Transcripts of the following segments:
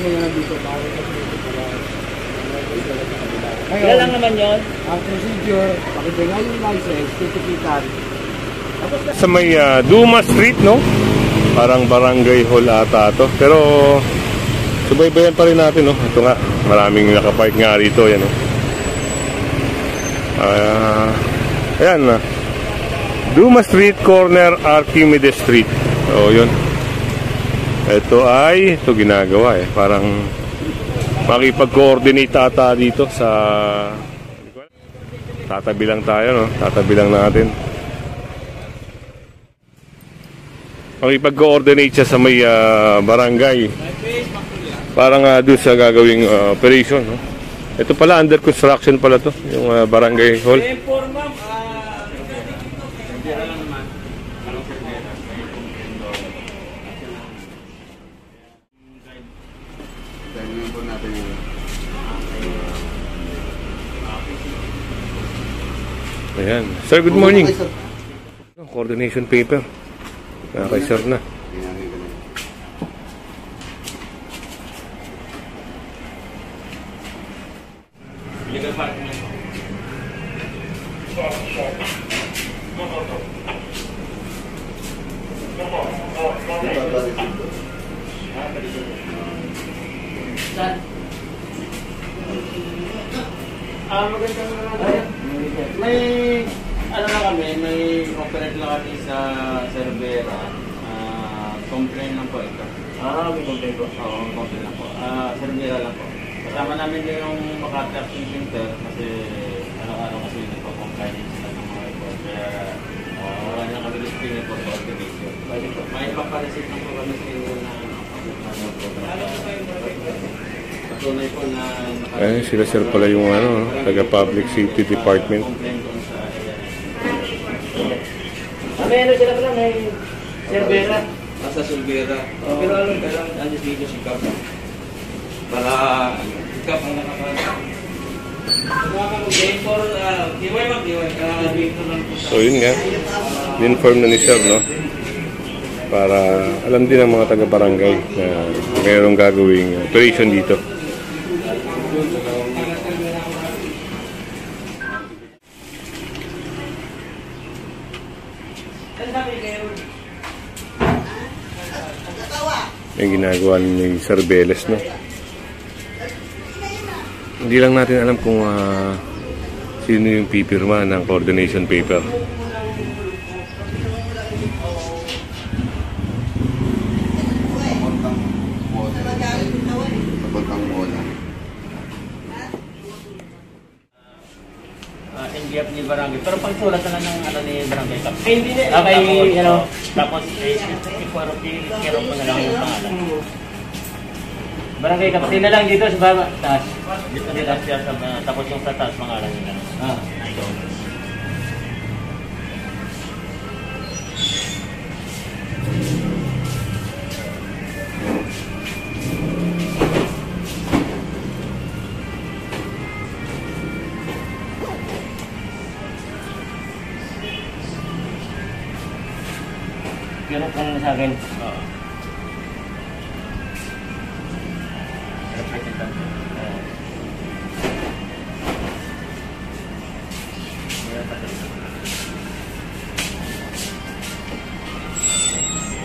namin yung nandito. Kaya lang naman yun. Ang procedure, pakibigay yung license, titikitan. Sa may Dumas Street, no? Parang barangay hall ata to. Pero subaybayan pa rin natin, no? Ito nga, maraming nakapark nga rito, yan, no? Ayan, Dumas Street, corner Archimedes Street. So, yun. Ito ginagawa parang makipag-coordinate ata dito sa... Tatabi lang tayo, no? Tatabi lang natin. Makipag-coordinate siya sa may barangay. Parang doon sa gagawing operation, no? Ito pala, under construction pala to, yung barangay hall. Ayan. Sir, good morning. Coordination paper. Kay sir na. May ano na kami, may operate lang kami sa Cervera. Complain lang po ito. May complain po? Oo, complain lang po. Cervera lang po. Kasama namin yung Makati Action Center kasi araw-araw kasi nagpo-complain sila ng mga report. Kaya wala na kami lisping po sa organization. May paparesit lang po kami sa inyo na patunay po na sila sir pala yung taga Public Safety Department. May sila pala, may Cervera. Sa Cervera. Pero alam dito si Cap. Para Cap ang nakapala. So yun nga, inform na ni sir, no? Para alam din ng mga taga-barangay na mayroong gagawing operation dito. Yung ginagawa ni Sir Beles, no? Hindi lang natin alam kung sino yung pipirma ng coordination paper. NBF ni Barangay. Pero pagsulat na lang ng ni Barangay Cap. Hindi na. Okay, tapos i-kero pa na lang yung pangalan. Barangay Cap. Sino lang dito sa baba? Taas. Dito nila siya sa tapos yung sa taas pangalan nila. Ito. Kero ka na sa akin.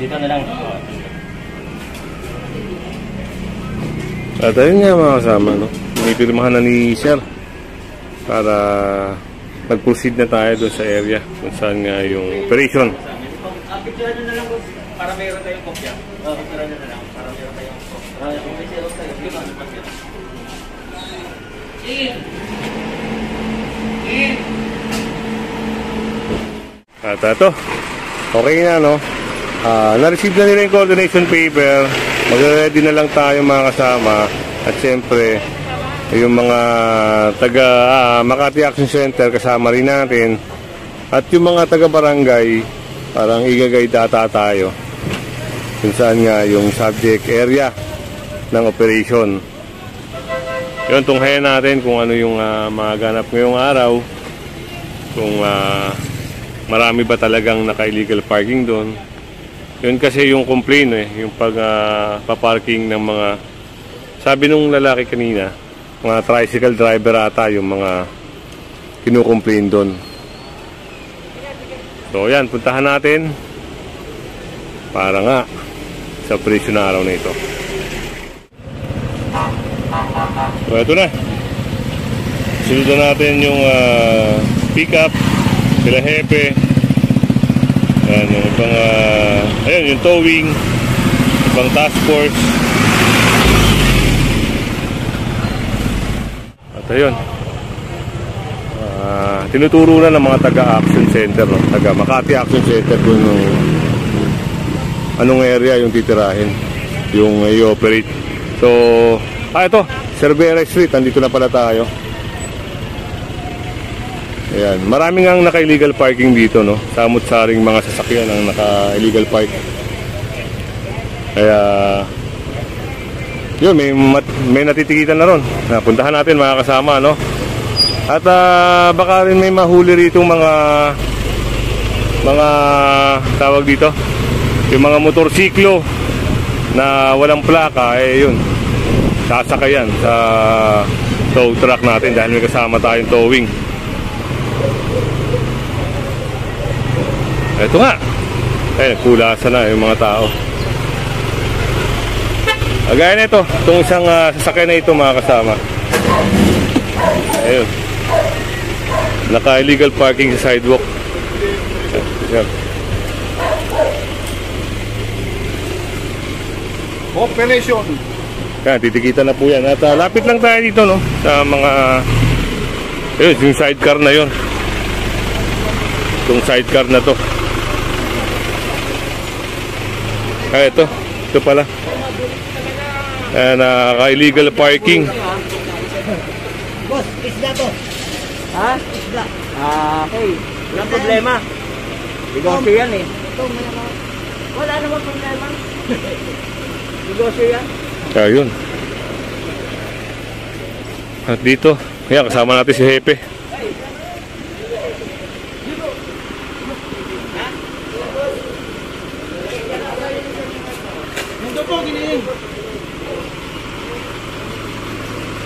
Dito na lang. At ayun nga mga kasama, no? Pinipirmahan na ni Sir para mag-proceed na tayo doon sa area kung saan nga yung operation. Picture nyo na lang para mayroon tayong kopya. Picture nyo na lang para mayroon tayong kopya. Kung may zero tayo, di ba? At ito, okay na, no? Na-receive na nila yung coordination paper. Mag-ready na lang tayo mga kasama. At siyempre, yung mga taga Makati Action Center kasama rin natin. At yung mga taga-barangay, parang igagay data tayo kung saan nga yung subject area ng operation. Yun, tunghayan natin kung ano yung maganap ngayong araw. Kung marami ba talagang naka-illegal parking doon. Yun kasi yung complaint yung pag paparking ng mga sabi nung lalaki kanina, mga tricycle driver ata yung mga kinukomplain doon. So yan, puntahan natin para nga sa presyo na araw na ito. So ito na, sundan natin yung pickup sila Hepe. Ayan, yung ibang ayun, yung towing, ibang task force. At ayun, tinuturo na ng mga taga-action center, no? Taga Makati Action Center kung anong area yung titirahin, yung i-operate. So, ito, Cervera Street, andito na pala tayo. Ayan, maraming ang naka-illegal parking dito, no? Samot-saring mga sasakyan ang naka-illegal park. Kaya yun, may natitikitan na ron. Puntahan natin mga kasama, no? At baka rin may mahuli rito mga tawag dito, yung mga motorsiklo na walang plaka, yun, sasakayan sa tow truck natin dahil may kasama tayong towing. Ito nga, nagpulasan na yung mga tao. Gaya na ito, itong isang sasakyan na ito mga kasama. Ayun, naka-illegal parking sa sidewalk. Ayan. Operation. Yan, titikitan na po yan. At lapit lang tayo dito, no? Sa mga ayun, yung sidecar na yun. Itong sidecar na to. Ito pala. Naka-illegal parking. Boss, isda to. Ha? Isda. Okay. Walang problema. Negosyo yan eh. Wala naman problema. Negosyo yan. Ayun. At dito, yan, kasama natin si Hepe.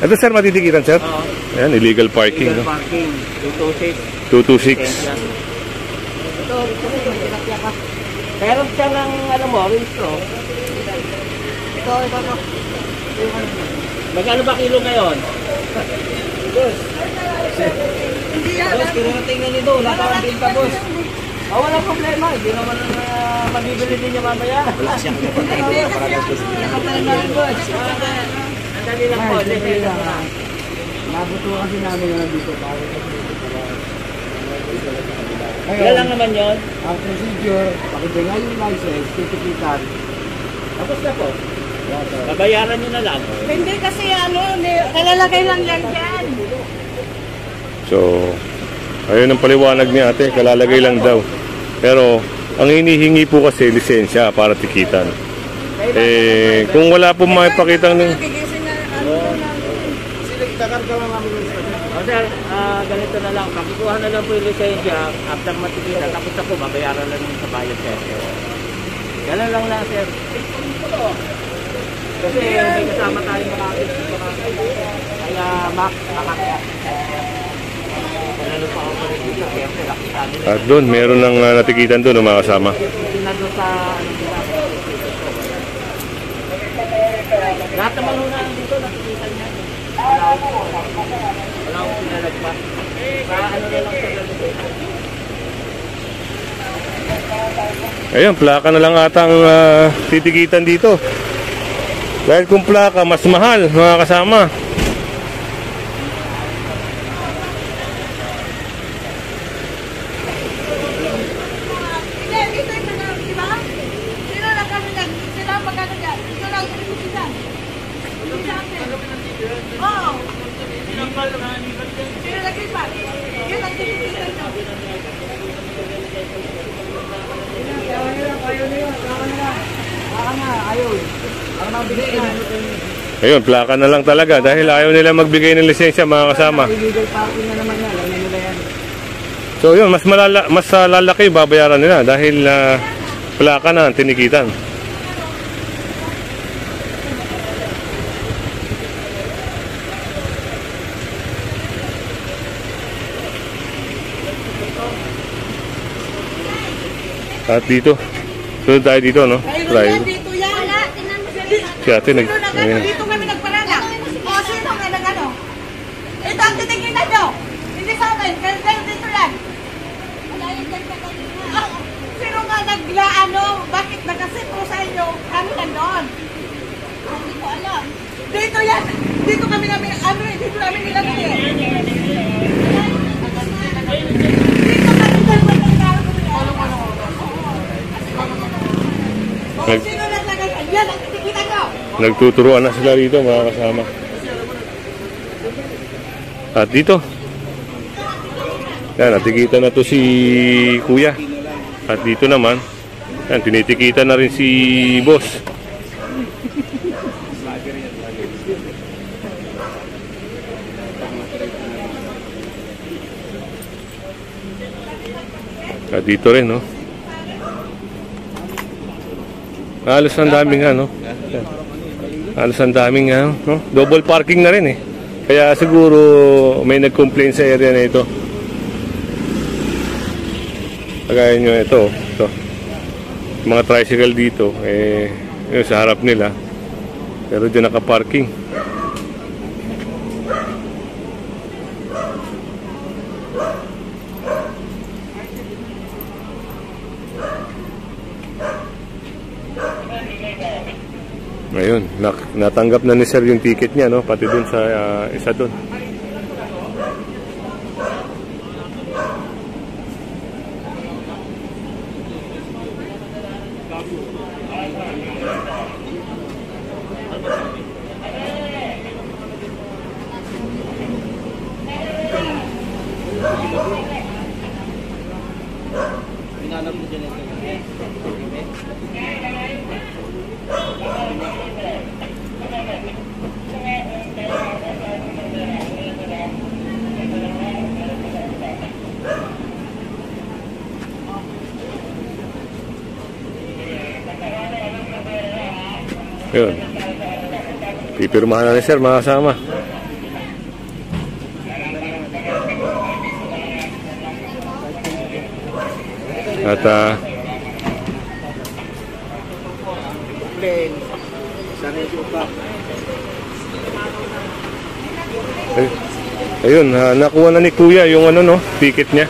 Ito sir, matitikitan sir? Oo. Ayan, illegal parking. Illegal No? parking, 226. 226. Ito, tilapia ka. Meron siya ng, mo, rinso. Ito. Magkano ba kilo ngayon? Boss. Boss, kinarating na nito. Wala ka ang binta, boss. Walang problema. Hindi naman mabibili din niya mamaya. Wala siyang boss. Ang dali lang po. Nabuto kasi namin na dito. Kaya lang naman yun. Ang procedure, pakibigay yung license, titikitan. Tapos na po. Babayaran nyo na lang. Hindi kasi kalalagay lang yan dyan. So, ayun ang paliwanag ni ate, kalalagay lang daw. Pero, ang hinihingi po kasi lisensya para tikitan. Kung wala po makipakita ng... Kakarga lang namin yung Sir, ganito na lang. Pakikuha na lang po yung lisensya. After matikita, tapos na po, babayaran lang sa bayad, sir. Ganun lang lang, sir. Kasi may kasama tayong makakit. Kaya, makakit. Lalo pa ako pa rin dito. Siyempre, nakita nila. At doon, meron ng natikitan doon, mga kasama. Nandun sa, lahat naman ho na dito, nakikita niya. Wala akong pinalagpas. Sa ano na lang sa lalagay. Ayun, plaka na lang atang titikitan dito. Dahil kung plaka, mas mahal, mga kasama. Ayun, plaka na lang talaga dahil ayaw nila magbigay ng lisensya, mga kasama. illegal parking na naman yan. Alam nila yan. So yun, mas lalaki babayaran nila dahil plaka na ang tinikitan. At dito. Sunod tayo dito, no? Mayroon Drive. yan, dito yan. Wala, tingnan mo Si ate nag... Sino nag-ano? Ayan. Dito kami nagparada. O, sino nga nag-ano? Ito ang titingnan nyo. Hindi sa amin. Kayo dito yan. Wala yan dyan ka kanina. Sino nga naglaano? Bakit nakasipro sa inyo? Kami nandun. Hindi ko alam. Dito yan. Dito kami ano eh. Dito namin nilagay eh. Dito kami dalawa naglaano. Sino naglagay? Yan ang titingnan nyo. Nagtuturuan na sila rito, mga kasama. At dito. Yan, natikita na to si Kuya. At dito naman, yan, tinitikita na rin si Boss. At dito rin, no? Halos ang daming ano. Halos ang daming ano, no? Double parking na rin eh. Kaya siguro may nag-complain sa area na ito. Kagaya nyo ito. Mga tricycle dito, yun, sa harap nila. Pero dyan naka-parking. Ayun, natanggap na ni Sir yung ticket niya, no? Pati dun sa isa dun. Yun. Pipirmahan na ni Sir, mga kasama. At ayun, nakuha na ni Kuya yung ano, no, ticket niya.